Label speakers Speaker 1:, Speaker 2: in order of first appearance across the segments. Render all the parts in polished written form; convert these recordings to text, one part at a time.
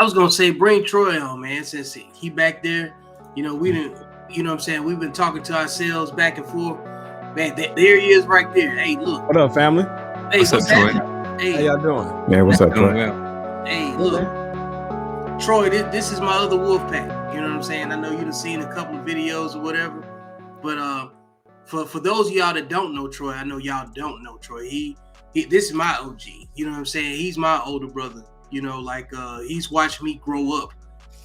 Speaker 1: I was gonna say bring Troy on, man, since he back there. We didn't. You know what I'm saying? We've been talking to ourselves back and forth. Man, there he is right there. Hey, look.
Speaker 2: What up, family?
Speaker 1: Hey,
Speaker 3: what's up, Troy?
Speaker 1: Hey,
Speaker 2: how y'all doing?
Speaker 4: Man, what's up,
Speaker 3: Doing
Speaker 4: Troy?
Speaker 3: well.
Speaker 1: Hey, look. Troy, this is my other wolf pack. You know what I'm saying? I know you've seen a couple of videos or whatever, but for those of y'all that don't know Troy, I know y'all don't know Troy. He this is my OG. You know what I'm saying? He's my older brother. He's watched me grow up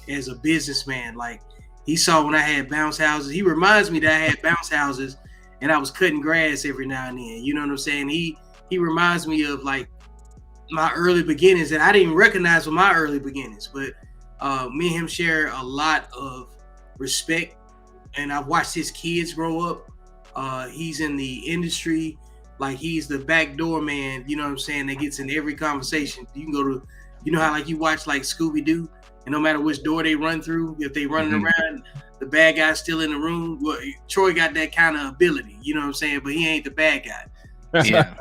Speaker 1: as a businessman. Like, he saw when I had bounce houses. He reminds me that I had bounce houses and I was cutting grass every now and then. You know what I'm saying? He reminds me of like my early beginnings that I didn't recognize with my early beginnings, but me and him share a lot of respect, and I've watched his kids grow up. He's in the industry, like he's the backdoor man, you know what I'm saying, that gets in every conversation. You can go to, how like you watch like Scooby-Doo, and no matter which door they run through, if they running around, the bad guy's still in the room. Well, Troy got that kind of ability, you know what I'm saying, but he ain't the bad guy.
Speaker 3: Yeah.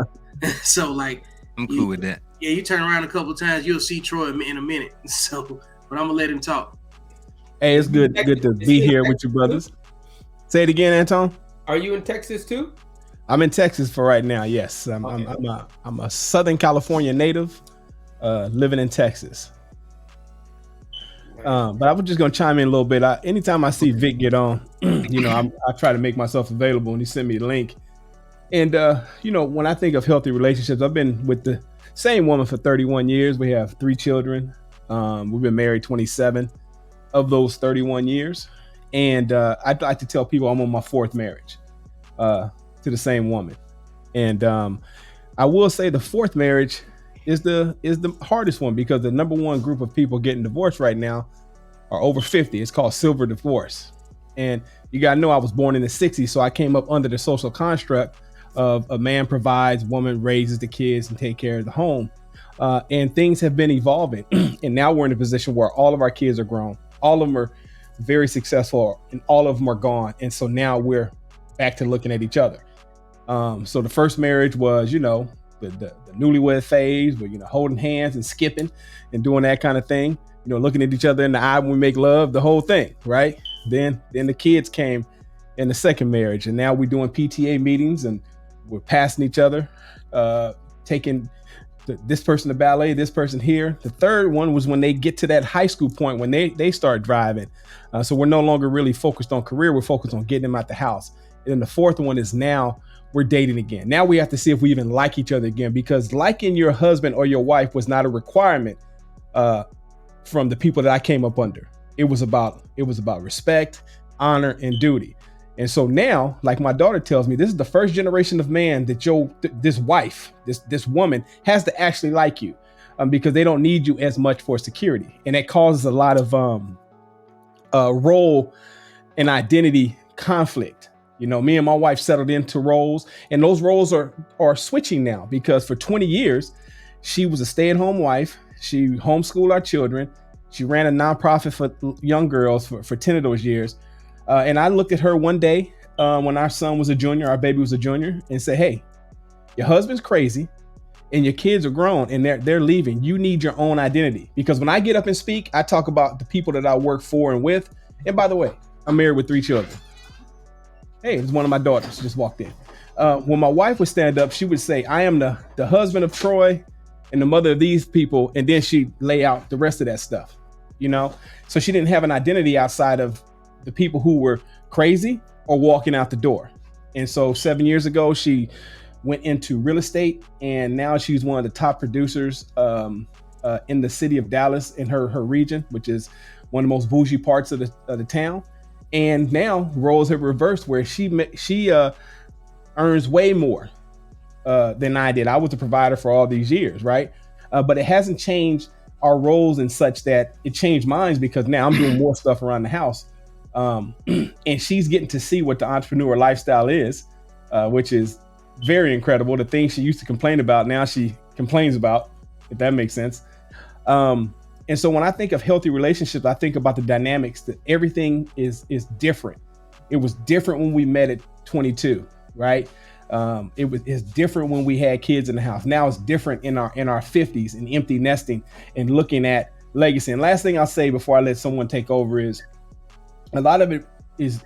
Speaker 1: So like,
Speaker 3: I'm cool with that.
Speaker 1: Yeah, you turn around a couple of times, you'll see Troy in a minute. So, but I'm gonna let him talk.
Speaker 2: Hey, it's good to be here with you, brothers. Say it again, Anton.
Speaker 5: Are you in Texas too?
Speaker 2: I'm in Texas for right now. Yes, I'm a Southern California native, living in Texas. But I was just gonna chime in a little bit. Anytime I see Vic get on, I try to make myself available, and he sent me the link. And when I think of healthy relationships, I've been with the same woman for 31 years. We have 3 children. We've been married 27 of those 31 years. And I'd like to tell people I'm on my 4th marriage to the same woman. And I will say the 4th marriage is the hardest one, because the number one group of people getting divorced right now are over 50. It's called silver divorce. And you got to know I was born in the 60s, so I came up under the social construct of a man provides, woman raises the kids and take care of the home. And things have been evolving. And now we're in a position where all of our kids are grown. All of them are very successful, and all of them are gone. And so now we're back to looking at each other. So the first marriage was, the newlywed phase, where, holding hands and skipping and doing that kind of thing, looking at each other in the eye when we make love, the whole thing, right? Then the kids came in the second marriage, and now we're doing PTA meetings and we're passing each other, taking this person to ballet, this person here. The third one was when they get to that high school point when they start driving. So we're no longer really focused on career. We're focused on getting them out the house. And then the fourth one is now we're dating again. Now we have to see if we even like each other again, because liking your husband or your wife was not a requirement from the people that I came up under. It was about respect, honor, and duty. And so now, like my daughter tells me, this is the first generation of man that this wife, this woman has to actually like you, because they don't need you as much for security. And it causes a lot of role and identity conflict. Me and my wife settled into roles, and those roles are switching now, because for 20 years, she was a stay-at-home wife. She homeschooled our children. She ran a nonprofit for young girls for 10 of those years. And I looked at her one day when our son was a junior, our baby was a junior, and said, hey, your husband's crazy and your kids are grown and they're leaving. You need your own identity. Because when I get up and speak, I talk about the people that I work for and with. And by the way, I'm married with 3 children. Hey, it's one of my daughters just walked in. When my wife would stand up, she would say, I am the husband of Troy and the mother of these people. And then she'd lay out the rest of that stuff, So she didn't have an identity outside of the people who were crazy or walking out the door. And so 7 years ago, she went into real estate, and now she's one of the top producers in the city of Dallas, in her region, which is one of the most bougie parts of the town. And now roles have reversed, where she earns way more than I did. I was the provider for all these years, right? But it hasn't changed our roles in such that it changed mine, because now I'm doing more stuff around the house. And she's getting to see what the entrepreneur lifestyle is, which is very incredible. The things she used to complain about, now she complains about, if that makes sense. And so when I think of healthy relationships, I think about the dynamics, that everything is different. It was different when we met at 22, right? It's different when we had kids in the house. Now it's different in our 50s and empty nesting and looking at legacy. And last thing I'll say before I let someone take over is a lot of it is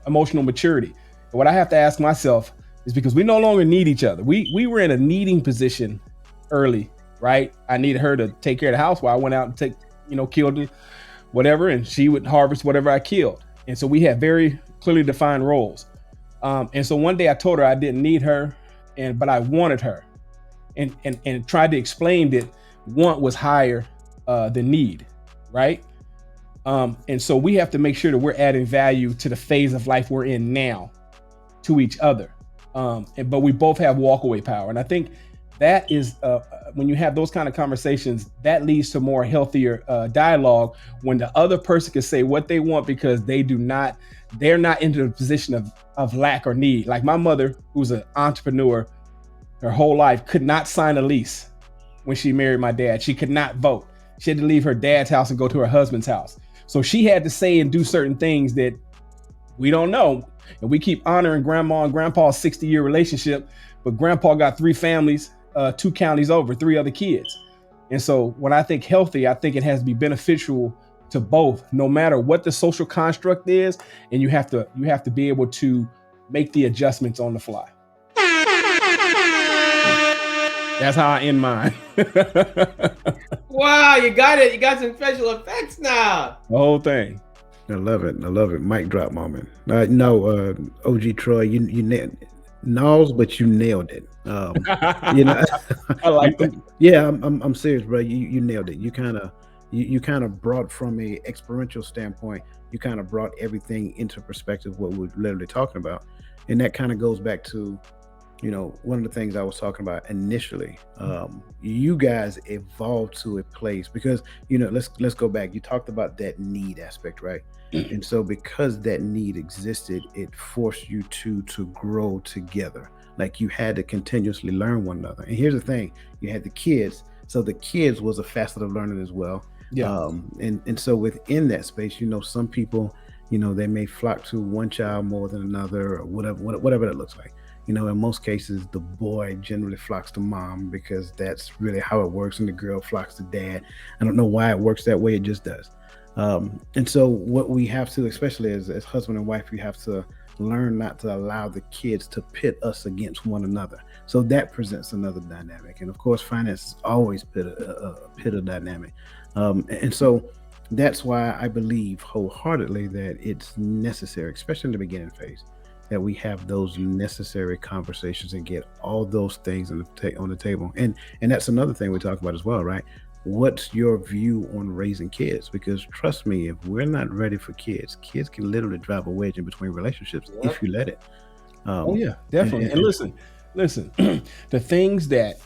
Speaker 2: emotional maturity. And what I have to ask myself is because we no longer need each other. We were in a needing position early, right? I needed her to take care of the house while I went out and killed whatever, and she would harvest whatever I killed. And so we had very clearly defined roles. And so one day I told her I didn't need her, but I wanted her, and tried to explain that want was higher than need, right? And so we have to make sure that we're adding value to the phase of life we're in now to each other. But we both have walkaway power. And I think that is when you have those kind of conversations, that leads to more healthier dialogue when the other person can say what they want because they're not into the position of lack or need. Like my mother, who's an entrepreneur, her whole life could not sign a lease when she married my dad. She could not vote. She had to leave her dad's house and go to her husband's house. So she had to say and do certain things that we don't know. And we keep honoring grandma and grandpa's 60-year relationship, but grandpa got 3 families, 2 counties over, 3 other kids. And so when I think healthy, I think it has to be beneficial to both, no matter what the social construct is. And you have to be able to make the adjustments on the fly. That's how I end mine.
Speaker 3: Wow, you got it. You got some special effects now.
Speaker 2: The whole thing.
Speaker 4: I love it. Mic drop moment. No, OG Troy, you nailed it. Nalls, but you nailed it.
Speaker 2: I like that.
Speaker 4: Yeah, I'm serious, bro. You nailed it. You kind of brought from a experiential standpoint. You kind of brought everything into perspective. What we're literally talking about, and that kind of goes back to, one of the things I was talking about initially. You guys evolved to a place because let's go back. You talked about that need aspect, right? And so because that need existed, it forced you to grow together. Like you had to continuously learn one another. And here's the thing: you had the kids, so the kids was a facet of learning as well.
Speaker 2: Yeah.
Speaker 4: And so within that space, some people, they may flock to one child more than another, or whatever that looks like. In most cases, the boy generally flocks to mom because that's really how it works, and the girl flocks to dad. I don't know why it works that way; it just does. And so, what we have to, especially as husband and wife, we have to learn not to allow the kids to pit us against one another. So that presents another dynamic, and of course, finances always pit a dynamic. And so that's why I believe wholeheartedly that it's necessary, especially in the beginning phase, that we have those necessary conversations and get all those things on the table. And that's another thing we talk about as well, right? What's your view on raising kids? Because trust me, if we're not ready for kids can literally drive a wedge in between relationships if you let it.
Speaker 2: Oh yeah, definitely. And listen, the things that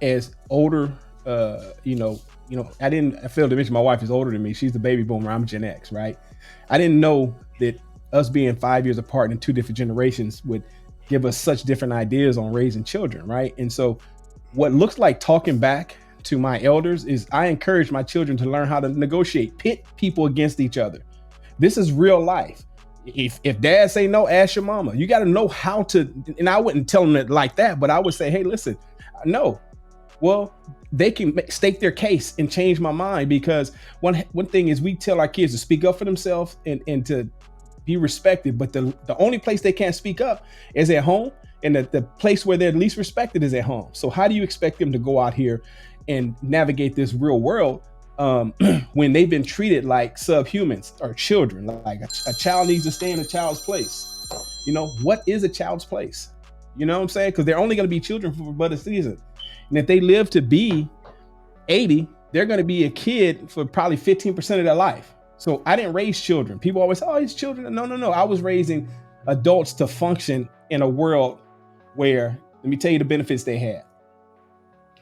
Speaker 2: as older, I failed to mention my wife is older than me. She's the baby boomer. I'm Gen X, right? I didn't know that us being 5 years apart in 2 different generations would give us such different ideas on raising children, right? And so what looks like talking back to my elders is I encourage my children to learn how to negotiate, pit people against each other. This is real life. If dad say no, ask your mama. You got to know how to, and I wouldn't tell them it like that, but I would say, hey, listen, no. Well, they can stake their case and change my mind, because one thing is we tell our kids to speak up for themselves and to be respected, but the only place they can't speak up is at home, and the place where they're least respected is at home. So how do you expect them to go out here and navigate this real world when they've been treated like subhumans or children? Like a child needs to stay in a child's place. What is a child's place? You know what I'm saying? Because they're only going to be children for but a season. And if they live to be 80, they're going to be a kid for probably 15% of their life. So I didn't raise children. People always say, oh, it's children. No. I was raising adults to function in a world where, let me tell you the benefits they had.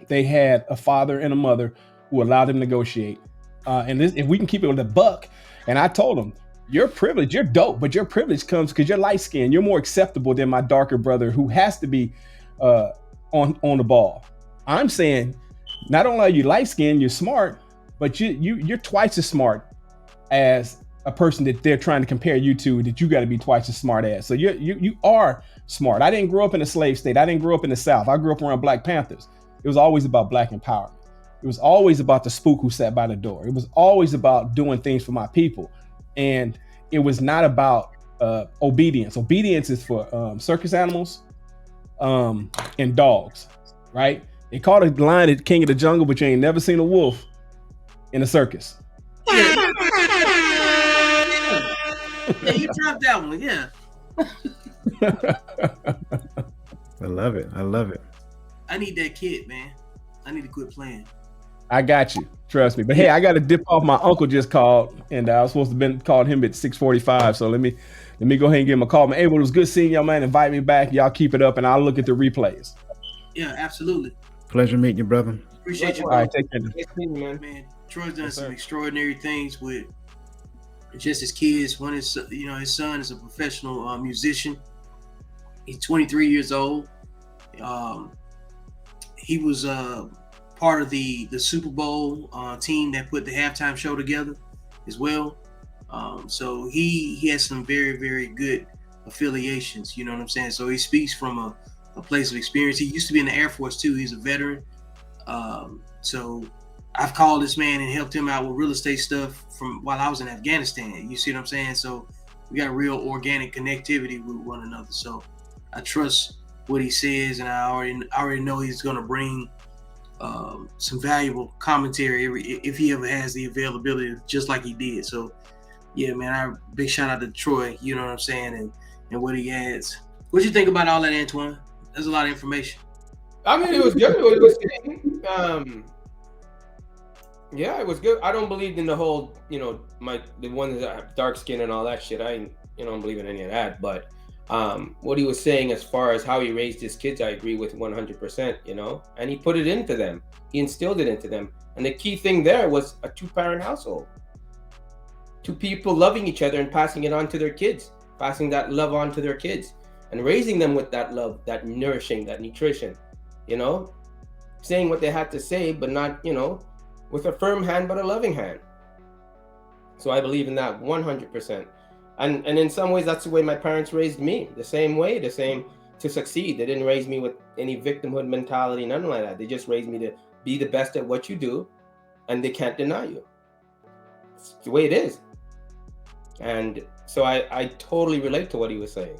Speaker 2: They had a father and a mother who allowed them to negotiate. If we can keep it with a buck, and I told them, you're privileged, you're dope, but your privilege comes because you're light skinned. You're more acceptable than my darker brother who has to be on the ball. I'm saying, not only are you light skinned, you're smart, but you're twice as smart as a person that they're trying to compare you to, that you got to be twice as smart as. So you are smart. I didn't grow up in a slave state. I didn't grow up in the South. I grew up around Black Panthers. It was always about Black empowerment. It was always about the spook who sat by the door. It was always about doing things for my people. And it was not about obedience. Obedience is for circus animals and dogs, right? They call the lion the king of the jungle, but you ain't never seen a wolf in a circus.
Speaker 1: Yeah, you dropped that one. Yeah.
Speaker 4: I love it. I love it.
Speaker 1: I need that kid, man. I need to quit playing.
Speaker 2: I got you. Trust me. But hey, I got to dip off. My uncle just called, and I was supposed to been called him at 6:45. So let me go ahead and give him a call. Man, hey, well, it was good seeing y'all, man. Invite me back. Y'all keep it up, and I'll look at the replays.
Speaker 1: Yeah, absolutely.
Speaker 4: Pleasure meeting you, brother.
Speaker 1: Appreciate you.
Speaker 2: All right, take care.
Speaker 1: Man, Troy's done some extraordinary things with just his kids. One is, his son is a professional musician. He's 23 years old. He was part of the Super Bowl team that put the halftime show together as well. So he has some very, very good affiliations. You know what I'm saying? So he speaks from a place of experience. He used to be in the Air Force too. He's a veteran. So I've called this man and helped him out with real estate stuff from while I was in Afghanistan. You see what I'm saying? So we got real organic connectivity with one another. So I trust what he says, and I already know he's going to bring some valuable commentary if he ever has the availability, just like he did. So yeah, man, big shout out to Troy. You know what I'm saying, and what he adds. What you think about all that, Antoine? There's a lot of information.
Speaker 3: I mean, it was good what he was saying. Yeah, it was good. I don't believe in the whole, the ones that have dark skin and all that shit. I don't believe in any of that. But what he was saying as far as how he raised his kids, I agree with 100%, and he put it into them. He instilled it into them. And the key thing there was a 2-parent household. 2 people loving each other and passing it on to their kids, passing that love on to their kids and raising them with that love, that nourishing, that nutrition, saying what they had to say, but not, with a firm hand, but a loving hand. So I believe in that 100%. And in some ways, that's the way my parents raised me. The same way, to succeed. They didn't raise me with any victimhood mentality, nothing like that. They just raised me to be the best at what you do, and they can't deny you. It's the way it is. And so I totally relate to what he was saying,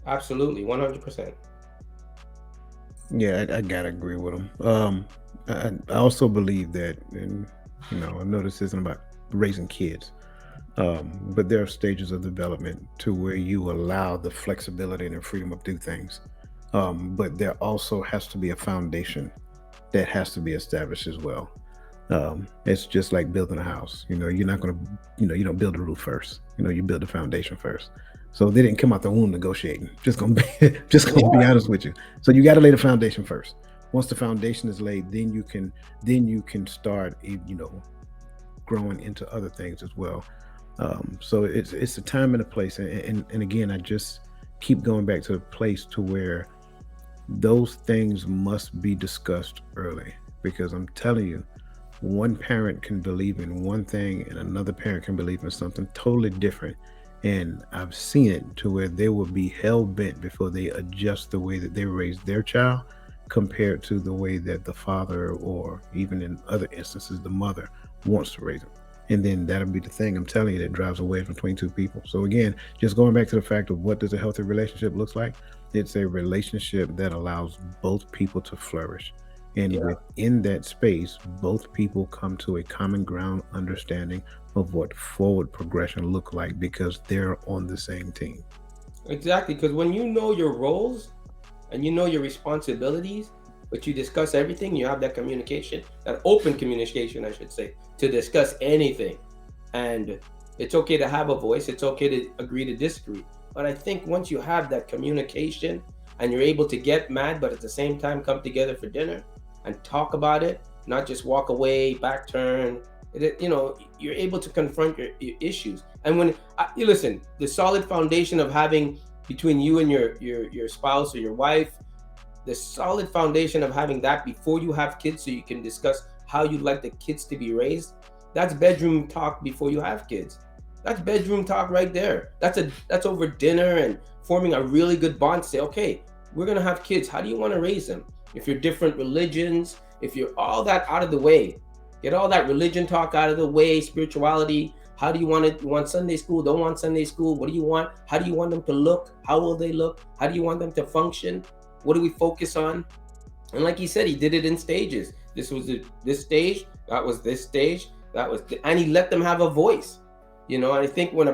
Speaker 3: Absolutely, 100%.
Speaker 4: Yeah, I gotta agree with him. I also believe that, and I know this isn't about raising kids, but there are stages of development to where you allow the flexibility and the freedom to do things. But there also has to be a foundation that has to be established as well. It's just like building a house. You're not gonna, you don't build the roof first. You build the foundation first. So they didn't come out the womb negotiating. Just gonna be honest with you. So you got to lay the foundation first. Once the foundation is laid, then you can start, growing into other things as well. So it's a time and a place, and again, I just keep going back to the place to where those things must be discussed early, because I'm telling you, one parent can believe in one thing and another parent can believe in something totally different. And I've seen it to where they will be hell-bent before they adjust the way that they raise their child compared to the way that the father, or even in other instances, the mother wants to raise them. And then that'll be the thing, I'm telling you, that drives a wedge between 2 people. So again, just going back to the fact of what does a healthy relationship looks like? It's a relationship that allows both people to flourish. And within that space, both people come to a common ground understanding of what forward progression look like, because they're on the same team.
Speaker 3: Exactly, because when you know your roles and you know your responsibilities, but you discuss everything, you have that communication, that open communication, I should say, to discuss anything. And it's okay to have a voice, it's okay to agree to disagree. But I think once you have that communication and you're able to get mad, but at the same time come together for dinner and talk about it, not just walk away, back turn, you're able to confront your issues. And when you listen, the solid foundation of having between you and your spouse or your wife, the solid foundation of having that before you have kids, so you can discuss how you'd like the kids to be raised, that's bedroom talk before you have kids. That's bedroom talk right there. That's over dinner and forming a really good bond. Say, okay, we're gonna have kids. How do you want to raise them? If you're different religions, if you're all that out of the way, get all that religion talk out of the way, spirituality. How do you want it? You want Sunday school? Don't want Sunday school? What do you want? How do you want them to look? How will they look? How do you want them to function? What do we focus on? And like he said, he did it in stages. This was this stage. That was this stage. That was, and he let them have a voice. You know, and I think when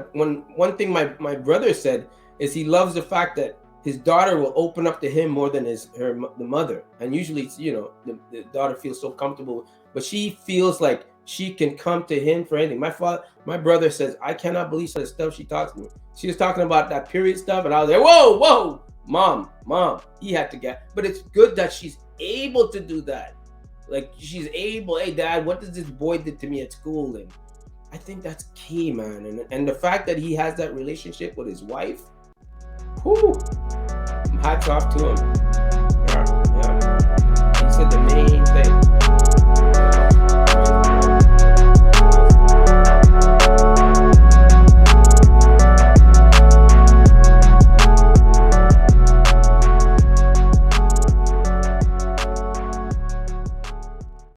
Speaker 3: one thing my brother said is he loves the fact that his daughter will open up to him more than the mother. And usually, you know, the daughter feels so comfortable, but she feels like she can come to him for anything. My brother says, I cannot believe some of the stuff she talks to me. She was talking about that period stuff, and I was like, whoa, mom, he had to get. But it's good that she's able to do that. Like, she's able, hey, dad, what does this boy did to me at school? And I think that's key, man. And the fact that he has that relationship with his wife, whew, hats off to him. Yeah. He said the main thing.